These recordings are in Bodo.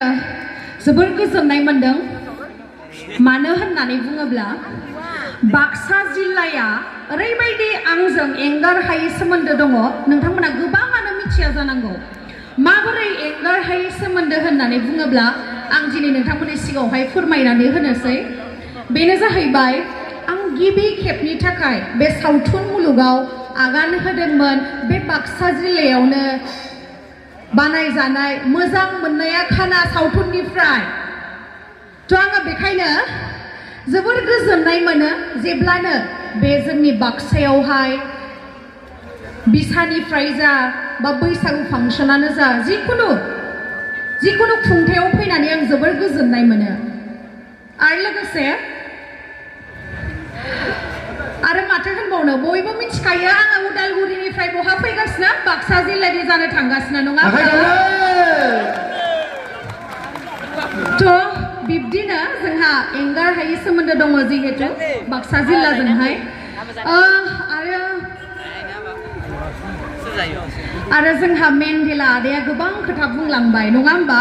जोबोर गोजोननाय मोनदों मानो होननानै बुङोब्ला बाक्सा जिल्लाया ओरैबायदि आंजों एंगार हायै सोमोन्दो दङ नोंथांमोना गोबाङानो मिथिया जानांगौ माबोरै एंगार हायै सोमोन्दो होननानै बुङोब्ला आं दिनै नोंथांमोननि सिगाङावहाय फोरमायनानै होनोसै बेनो जाहैबाय आं गिबि खेबनि थाखाय बे सावथुन मुलुगाव आगान होदोंमोन बे बाक्सा जिल्लायावनो बानायजानाय मोजां मोननाया खाना सावथुननिफ्राय थ' आङो बेखायनो जोबोर गोजोननाय मोनो जेब्लानो बे जोंनि बाक्सायावहाय बिसानिफ्राय जा बा बैसागु फांसनानो जा जिखुनु खुंथायाव फैनानै आं जोबोर गोजोननाय मोनो आरो लोगोसे आरो माथो होनबावनो बयबो मिथिखायो आङो उदालगुरिनिफ्राय बहा फैगासिनो बाक्सा जिल्लानि जानो थांगासिनो नङा थ' बिब्दिनो जोंहा एंगार हायै सोमोन्दो दङ जिहेतु बाक्सा जिल्लाजोंहाय आरो जोंहा मेनदेला आदाया गोबां खोथा बुंलांबाय नङा होमबा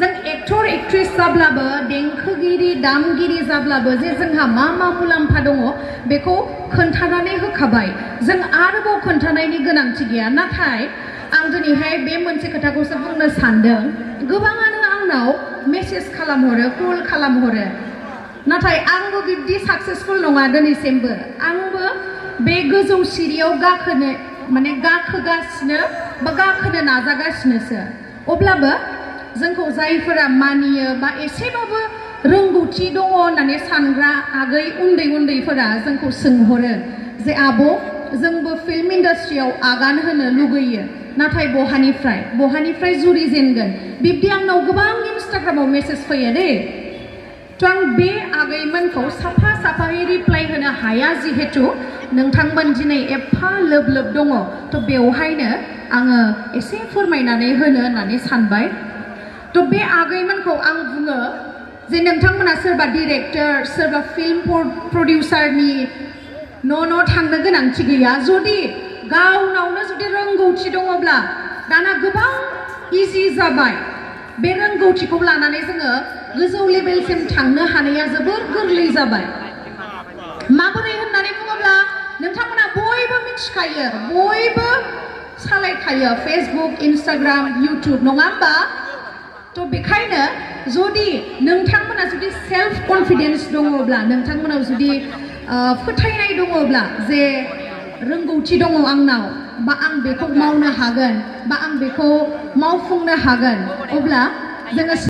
जों एक्टर एक्ट्रेस जाब्लाबो देंखोगिरि दामगिरि जाब्लाबो जे जोंहा मा मा मुलाम्फा दङ बेखौ खोन्थानानै होखाबाय जों आरोबाव खोन्थानायनि गोनांथि गैया नाथाय आं दिनैहाय बे मोनसे खोथाखौसो बुंनो सानदों गोबाङानो आंनाव मेसेज खालामहरो कल खालामहरो नाथाय आंबो बिब्दि साक्सेसफुल नङा दिनैसिमबो आंबो बे गोजौ सिरियाव गाखोगासिनो बा गाखोनो नाजागासिनोसो अब्लाबो जोंखौ जायफोरा मानियो बा एसेबाबो रोंगौथि दङ होननानै सानग्रा आगै उन्दैफोरा जोंखौ सोंहरो जे आब' जोंबो फिल्म इन्डास्ट्रियाव आगान होनो लुगैयो नाथाय बहानिफ्राय जुरिजेनगोन बिब्दि आंनाव गोबां इन्स्टाग्रामाव मेसेज फैयो दे थ' आं बे आगैमोनखौ साफायै रिप्लाइ होनो हाया जिहेतु नोंथांमोन दिनै एफा लोब दङ थ' बेवहायनो आङो एसे फोरमायनानै होनो होननानै सानबाय थ' बे आगैमोनखौ आं बुङो जे नोंथांमोना सोरबा डिरेक्टर सोरबा फिल्म प्रडिउसारनि न' थांनो गोनांथि गैया जुदि गावनावनो जुदि रोंगौथि दङब्ला दाना गोबां इजि जाबाय बे रोंगौथिखौ लानानै जोङो गोजौ लेभेलसिम थांनो हानाया जोबोर गोरलै जाबाय माबोरै होननानै बुङोब्ला नोंथांमोना बयबो मिथिखायो बयबो सालायखायो फेसबुक इन्स्टाग्राम इउटुब नङा होमबा थ' बेखायनो जुदि नोंथांमोना जुदि सेल्फ कनफिडेन्स दङब्ला नोंथांमोनाव जुदि फोथायनाय दङब्ला जे रोंगौथि दङ आंनाव बा आं बेखौ मावनो हागोन बा आं बेखौ मावफुंनो हागोन अब्ला जोङो